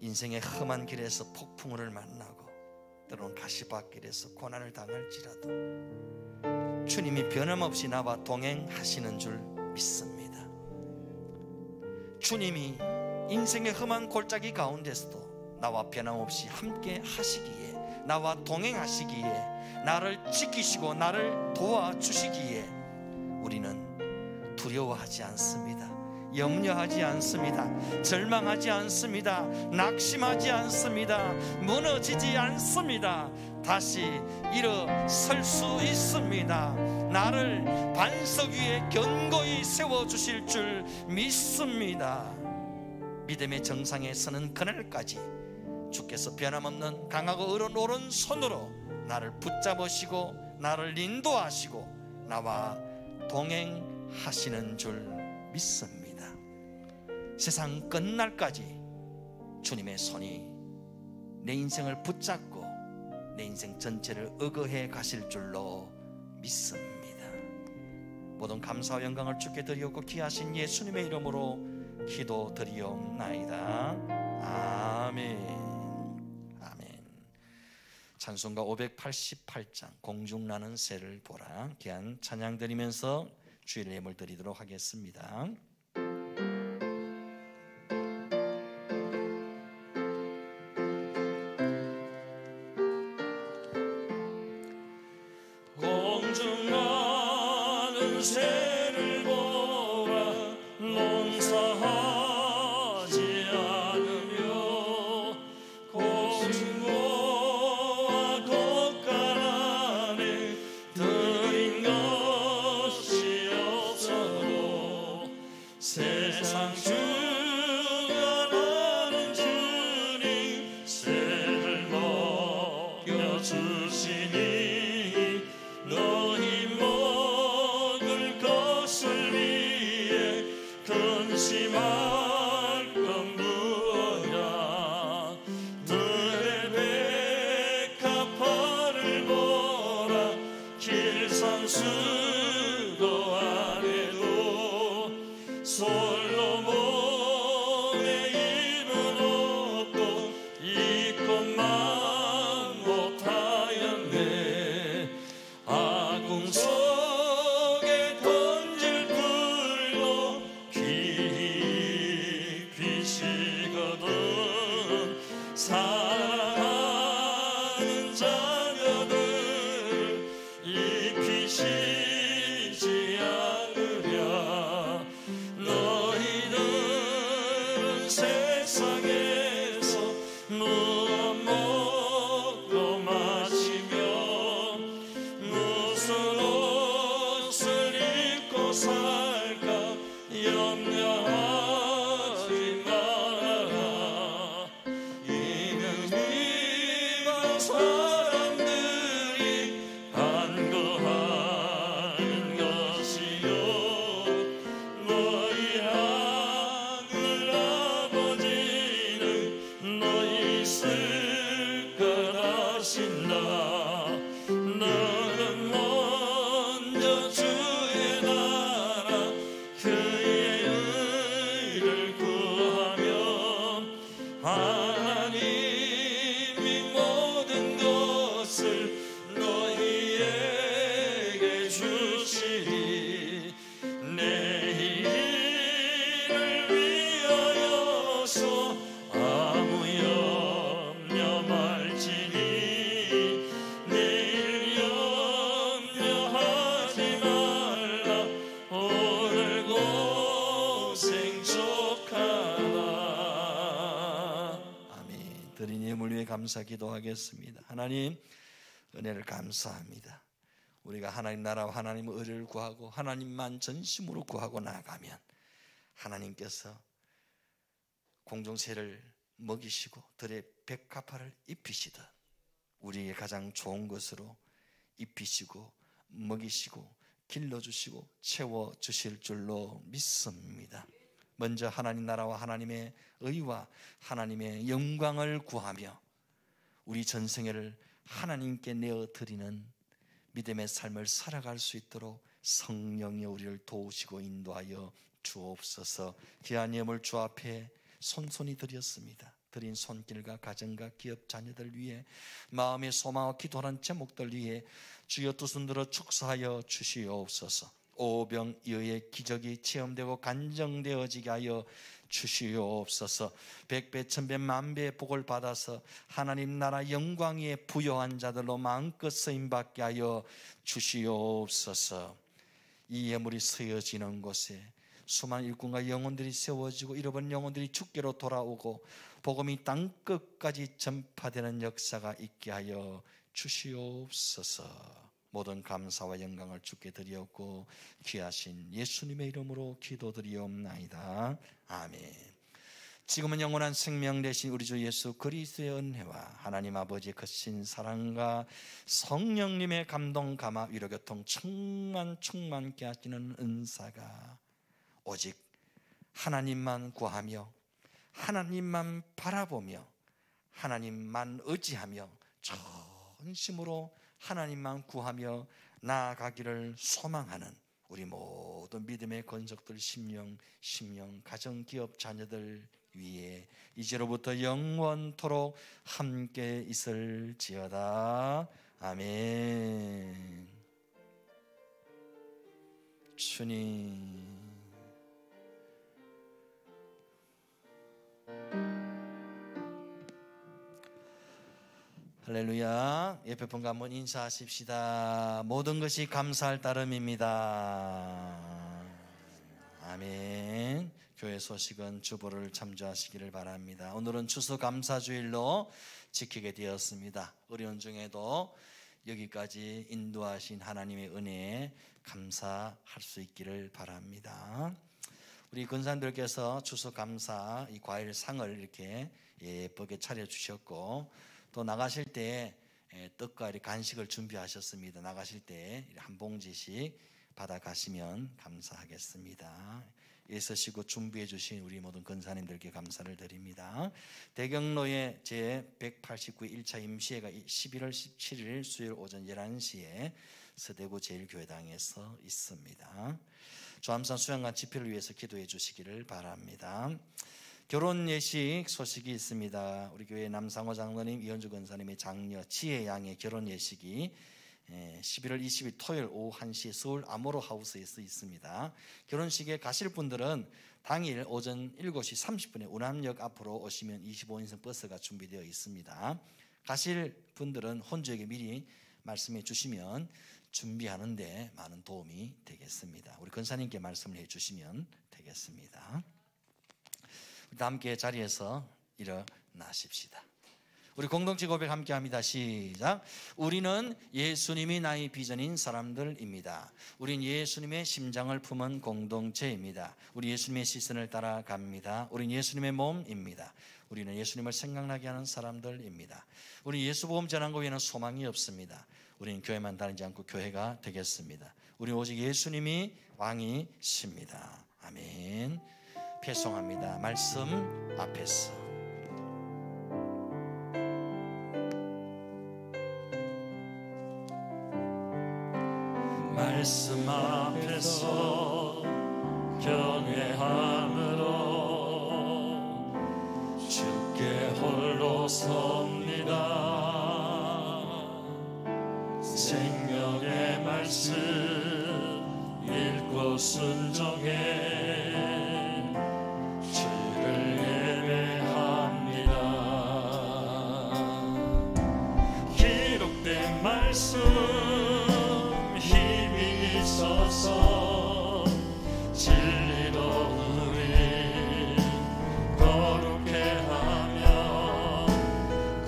인생의 험한 길에서 폭풍우를 만나고 때로는 가시밭길에서 고난을 당할지라도 주님이 변함없이 나와 동행하시는 줄 믿습니다. 주님이 인생의 험한 골짜기 가운데서도 나와 변함없이 함께 하시기에, 나와 동행하시기에, 나를 지키시고 나를 도와주시기에 우리는 두려워하지 않습니다. 염려하지 않습니다. 절망하지 않습니다. 낙심하지 않습니다. 무너지지 않습니다. 다시 일어설 수 있습니다. 나를 반석 위에 견고히 세워주실 줄 믿습니다. 믿음의 정상에 서는 그날까지 주께서 변함없는 강하고 어른 오른손으로 나를 붙잡으시고 나를 인도하시고 나와 동행하시는 줄 믿습니다. 세상 끝날까지 주님의 손이 내 인생을 붙잡고 내 인생 전체를 어거해 가실 줄로 믿습니다. 모든 감사와 영광을 주께 드리옵고 귀하신 예수님의 이름으로 기도드리옵나이다. 아멘. 아멘. 찬송가 588장 공중나는 새를 보라, 귀한 찬양 드리면서 주일의 예물 드리도록 하겠습니다. 공중나는 새를 보라, 농사하지 않으며 공고와 곶감 안에 들인 것이 없어도 세상 주관하는 주님 새를 먹여주시니 너희 먹을 것을 위해 근심할 건 무엇이라. 들의 백합화를 보라, 길산수도 안에도 솔로몬의 입은 없고 이 것만 못하였네. 아궁 속에 던질 굴로 깊이 식어든 사랑하는 자녀들 잎이 시지 않으랴. 너희는 세상에서 무엇 먹고 마시며 무슨 옷을 입고 살까 염려하지 말아라. 이는 이방 사람들이 간구하는 것이요 너희 하늘 아버지는 너희 있을 것이다. 너는 먼저 주의 나라 그의 의를 구하면 하나님이 모든 것을 너희에게 주시리. 내일을 위하여서 아무 염려 말지니 내일 염려하지 말라. 오늘 고생 족하다. 아멘. 드린 예물 위해 감사 기도하겠습니다. 하나님 은혜를 감사합니다. 우리가 하나님 나라와 하나님의 의를 구하고 하나님만 전심으로 구하고 나아가면 하나님께서 공중새를 먹이시고 들의 백합화를 입히시듯 우리에게 가장 좋은 것으로 입히시고 먹이시고 길러주시고 채워주실 줄로 믿습니다. 먼저 하나님 나라와 하나님의 의와 하나님의 영광을 구하며 우리 전생애를 하나님께 내어드리는 믿음의 삶을 살아갈 수 있도록 성령이 우리를 도우시고 인도하여 주옵소서. 귀한 예물 주 앞에 손손이 드렸습니다. 드린 손길과 가정과 기업 자녀들 위해 마음의 소망과 기도하는 제목들 위해 주여 두 손 들어 축사하여 주시옵소서. 오병이어의 기적이 체험되고 간정되어지게 하여 주시옵소서. 백배 천배 만배의 복을 받아서 하나님 나라 영광 위에 부요한 자들로 마음껏 쓰임받게 하여 주시옵소서. 이 예물이 쓰여지는 곳에 수많은 일꾼과 영혼들이 세워지고 잃어버린 영혼들이 주께로 돌아오고 복음이 땅끝까지 전파되는 역사가 있게 하여 주시옵소서. 모든 감사와 영광을 주께 드리옵고 귀하신 예수님의 이름으로 기도드리옵나이다. 아멘. 지금은 영원한 생명 되신 우리 주 예수 그리스도의 은혜와 하나님 아버지의 크신 사랑과 성령님의 감동 감화 위로 교통 충만케 하시는 은사가 오직 하나님만 구하며 하나님만 바라보며 하나님만 의지하며 전심으로 하나님만 구하며 나아가기를 소망하는 우리 모든 믿음의 건속들 심령 가정 기업 자녀들 위에 이제로부터 영원토록 함께 있을지어다. 아멘. 주님 할렐루야. 옆에 분과 한번 인사하십시다. 모든 것이 감사할 따름입니다. 아멘. 교회 소식은 주보를 참조하시기를 바랍니다. 오늘은 추수감사주일로 지키게 되었습니다. 어려운 중에도 여기까지 인도하신 하나님의 은혜에 감사할 수 있기를 바랍니다. 우리 권사님들께서 추수감사 이 과일 상을 이렇게 예쁘게 차려주셨고 또 나가실 때 떡과 이렇게 간식을 준비하셨습니다. 나가실 때 한 봉지씩 받아가시면 감사하겠습니다. 애쓰시고 준비해 주신 우리 모든 권사님들께 감사를 드립니다. 대경로의 제189 1차 임시회가 11월 17일 수요일 오전 11시에 서대구 제1교회당에서 있습니다. 조암산 수양관 집회를 위해서 기도해 주시기를 바랍니다. 결혼 예식 소식이 있습니다. 우리 교회 남상호 장로님, 이현주 권사님의 장녀 지혜양의 결혼 예식이 11월 20일 토요일 오후 1시 서울 아모로 하우스에서 있습니다. 결혼식에 가실 분들은 당일 오전 7시 30분에 운암역 앞으로 오시면 25인승 버스가 준비되어 있습니다. 가실 분들은 혼주에게 미리 말씀해 주시면 준비하는데 많은 도움이 되겠습니다. 우리 권사님께 말씀을 해 주시면 되겠습니다. 함께 자리에서 일어나십시다. 우리 공동체 고백 함께 합니다. 시작. 우리는 예수님이 나의 비전인 사람들입니다. 우린 예수님의 심장을 품은 공동체입니다. 우리 예수님의 시선을 따라갑니다. 우린 예수님의 몸입니다. 우리는 예수님을 생각나게 하는 사람들입니다. 우리 예수 복음 전한 것 외에는 소망이 없습니다. 우리는 교회만 다니지 않고 교회가 되겠습니다. 우리 오직 예수님이 왕이십니다. 아멘. 배송합니다. 말씀 앞에서 말씀 앞에서 경외함으로 주께 홀로 섭니다. 생명의 말씀 읽고 순종해 말씀 힘이 있어서 진리로 우리 거룩해 하며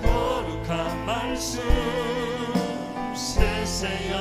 거룩한 말씀 세세